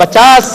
50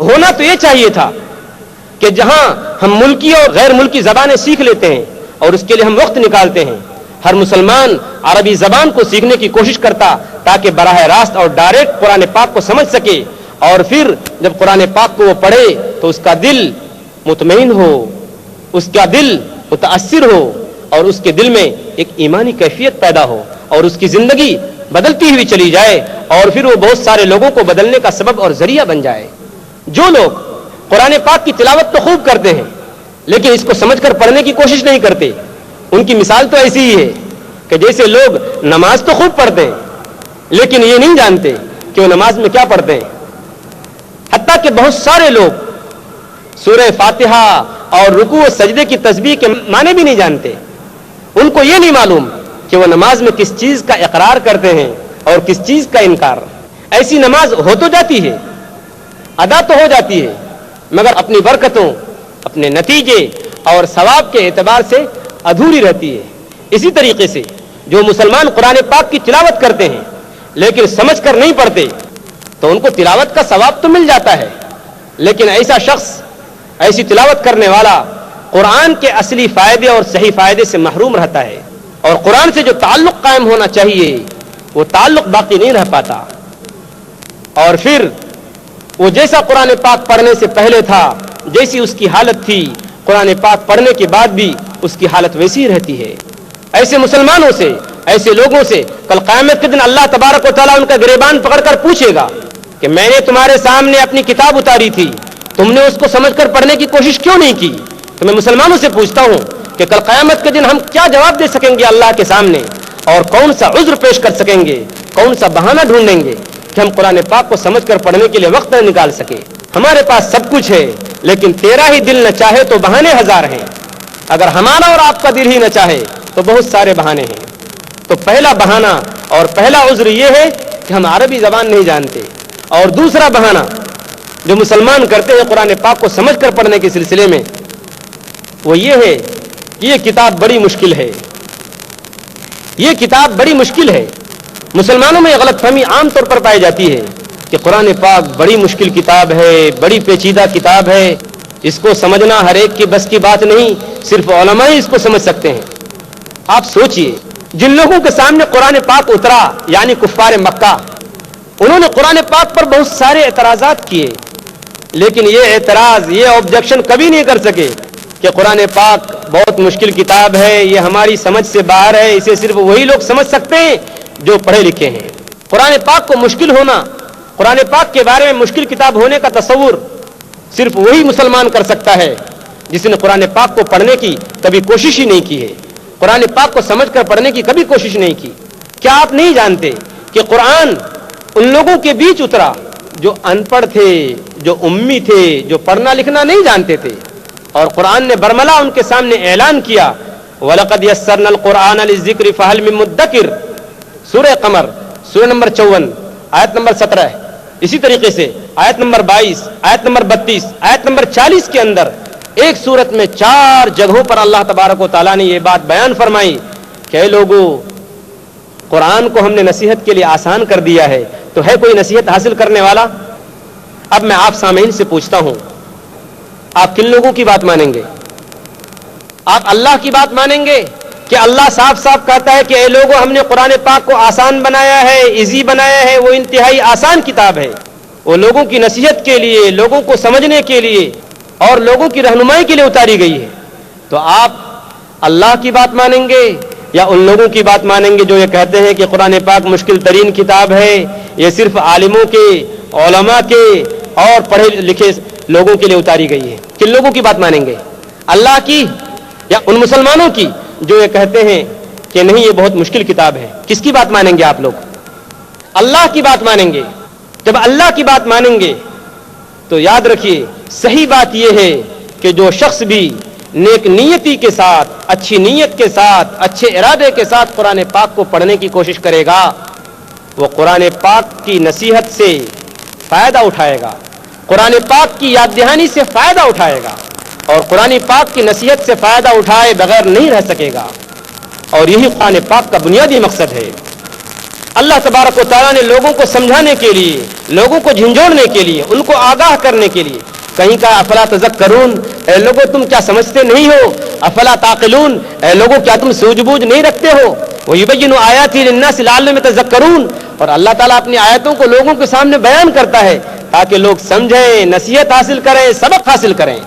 ہونا تو یہ چاہیے تھا کہ جہاں ہم ملکی اور غیر ملکی زبانیں سیکھ لیتے ہیں اور اس کے لیے ہم وقت نکالتے ہیں، ہر مسلمان عربی زبان کو سیکھنے کی کوشش کرتا تاکہ براہ راست اور ڈائریکٹ قرآن پاک کو سمجھ سکے، اور پھر جب قرآن پاک کو وہ پڑھے تو اس کا دل مطمئن ہو، اس کا دل متاثر ہو، اور اس کے دل میں ایک ایمانی کیفیت پیدا ہو، اور اس کی زندگی بدلتی ہوئی چلی جائے، اور پھر وہ بہت سارے لوگوں کو بدلنے کا سبب اور ذریعہ بن جائے۔ جو لوگ قرآن پاک کی تلاوت تو خوب کرتے ہیں لیکن اس کو سمجھ کر پڑھنے کی کوشش نہیں کرتے، ان کی مثال تو ایسی ہی ہے کہ جیسے لوگ نماز تو خوب پڑھتے ہیں لیکن یہ نہیں جانتے کہ وہ نماز میں کیا پڑھتے ہیں۔ حتیٰ کہ بہت سارے لوگ سورہ فاتحہ اور رکوع و سجدے کی تسبیح کے معنی بھی نہیں جانتے، ان کو یہ نہیں معلوم کہ وہ نماز میں کس چیز کا اقرار کرتے ہیں اور کس چیز کا انکار۔ ایسی نماز ہو تو جاتی ہے، ادا تو ہو جاتی ہے، مگر اپنی برکتوں، اپنے نتیجے اور ثواب کے اعتبار سے ادھوری رہتی ہے۔ اسی طریقے سے جو مسلمان قرآن پاک کی تلاوت کرتے ہیں لیکن سمجھ کر نہیں پڑھتے تو ان کو تلاوت کا ثواب تو مل جاتا ہے، لیکن ایسا شخص، ایسی تلاوت کرنے والا قرآن کے اصلی فائدے اور صحیح فائدے سے محروم رہتا ہے، اور قرآن سے جو تعلق قائم ہونا چاہیے وہ تعلق باقی نہیں رہ پاتا، اور پھر وہ جیسا قرآن پاک پڑھنے سے پہلے تھا، جیسی اس کی حالت تھی، قرآن پاک پڑھنے کے بعد بھی اس کی حالت ویسی رہتی ہے۔ ایسے مسلمانوں سے، ایسے لوگوں سے کل قیامت کے دن اللہ تبارک و تعالیٰ ان کا گریبان پکڑ کر پوچھے گا کہ میں نے تمہارے سامنے اپنی کتاب اتاری تھی، تم نے اس کو سمجھ کر پڑھنے کی کوشش کیوں نہیں کی؟ تو میں مسلمانوں سے پوچھتا ہوں کہ کل قیامت کے دن ہم کیا جواب دے سکیں گے اللہ کے سامنے، اور کون سا عذر پیش کر سکیں گے، کون سا بہانہ ڈھونڈیں گے کہ ہم قرآن پاک کو سمجھ کر پڑھنے کے لیے وقت نہ نکال سکے؟ ہمارے پاس سب کچھ ہے لیکن تیرا ہی دل نہ چاہے تو بہانے ہزار ہیں۔ اگر ہمارا اور آپ کا دل ہی نہ چاہے تو بہت سارے بہانے ہیں۔ تو پہلا بہانہ اور پہلا عذر یہ ہے کہ ہم عربی زبان نہیں جانتے، اور دوسرا بہانہ جو مسلمان کرتے ہیں قرآن پاک کو سمجھ کر پڑھنے کے سلسلے میں وہ یہ ہے کہ یہ کتاب بڑی مشکل ہے، یہ کتاب بڑی مشکل ہے۔ مسلمانوں میں غلط فہمی عام طور پر پائی جاتی ہے کہ قرآن پاک بڑی مشکل کتاب ہے، بڑی پیچیدہ کتاب ہے، اس کو سمجھنا ہر ایک کی بس کی بات نہیں، صرف علماء ہی اس کو سمجھ سکتے ہیں۔ آپ سوچئے، جن لوگوں کے سامنے قرآن پاک اترا یعنی کفار مکہ، انہوں نے قرآن پاک پر بہت سارے اعتراضات کیے، لیکن یہ اعتراض، یہ آبجیکشن کبھی نہیں کر سکے کہ قرآن پاک بہت مشکل کتاب ہے، یہ ہماری سمجھ سے باہر ہے، اسے صرف وہی لوگ سمجھ سکتے ہیں جو پڑھے لکھے ہیں۔ قرآن پاک کو مشکل ہونا، قرآن پاک کے بارے میں مشکل کتاب ہونے کا تصور صرف وہی مسلمان کر سکتا ہے جس نے قرآن پاک کو پڑھنے کی کبھی کوشش ہی نہیں کی ہے، قرآن پاک کو سمجھ کر پڑھنے کی کبھی کوشش نہیں کی۔ کیا آپ نہیں جانتے کہ قرآن ان لوگوں کے بیچ اترا جو ان پڑھ تھے، جو امی تھے، جو پڑھنا لکھنا نہیں جانتے تھے، اور قرآن نے برملا ان کے سامنے اعلان کیا وَلَقَدْ يَسَّرْنَا الْقُرْآنَ لِلذِّكْرِ فَهَلْ مِن مُدَّكِرٍ، سورہ قمر، سورہ نمبر 54 آیت نمبر 17۔ اسی طریقے سے آیت نمبر 22، آیت نمبر 32، آیت نمبر 40 کے اندر ایک سورت میں 4 جگہوں پر اللہ تبارک و تعالیٰ نے یہ بات بیان فرمائی کہ اے لوگو، قرآن کو ہم نے نصیحت کے لیے آسان کر دیا ہے، تو ہے کوئی نصیحت حاصل کرنے والا؟ اب میں آپ سامعین سے پوچھتا ہوں، آپ کن لوگوں کی بات مانیں گے؟ آپ اللہ کی بات مانیں گے کہ اللہ صاف صاف کہتا ہے کہ اے لوگوں، ہم نے قرآن پاک کو آسان بنایا ہے، ایزی بنایا ہے، وہ انتہائی آسان کتاب ہے، وہ لوگوں کی نصیحت کے لیے، لوگوں کو سمجھنے کے لیے اور لوگوں کی رہنمائی کے لیے اتاری گئی ہے؟ تو آپ اللہ کی بات مانیں گے یا ان لوگوں کی بات مانیں گے جو یہ کہتے ہیں کہ قرآن پاک مشکل ترین کتاب ہے، یہ صرف عالموں کے، علماء کے اور پڑھے لکھے لوگوں کے لیے اتاری گئی ہے؟ کن لوگوں کی بات مانیں گے؟ اللہ کی یا ان مسلمانوں کی جو یہ کہتے ہیں کہ نہیں یہ بہت مشکل کتاب ہے؟ کس کی بات مانیں گے آپ لوگ؟ اللہ کی بات مانیں گے۔ جب اللہ کی بات مانیں گے تو یاد رکھیے، صحیح بات یہ ہے کہ جو شخص بھی نیک نیتی کے ساتھ، اچھی نیت کے ساتھ، اچھے ارادے کے ساتھ قرآن پاک کو پڑھنے کی کوشش کرے گا، وہ قرآن پاک کی نصیحت سے فائدہ اٹھائے گا، قرآن پاک کی یاد دہانی سے فائدہ اٹھائے گا، اور قرآن پاک کی نصیحت سے فائدہ اٹھائے بغیر نہیں رہ سکے گا، اور یہی قرآن پاک کا بنیادی مقصد ہے۔ اللہ تبارک و تعالیٰ نے لوگوں کو سمجھانے کے لیے، لوگوں کو جھنجھوڑنے کے لیے، ان کو آگاہ کرنے کے لیے کہیں کہا افلا تذکرون، اے لوگوں تم کیا سمجھتے نہیں ہو؟ افلا تعقلون، اے لوگوں کیا تم سوجھ بوجھ نہیں رکھتے ہو؟ وَيُبَيِّنُ آیَاتِهِ لِلنَّاسِ لَعَلَّهُمْ يَتَذَکَّرُونَ، اور اللہ تعالیٰ اپنی آیتوں کو لوگوں کے سامنے بیان کرتا ہے تاکہ لوگ سمجھیں، نصیحت حاصل کریں، سبق حاصل کریں۔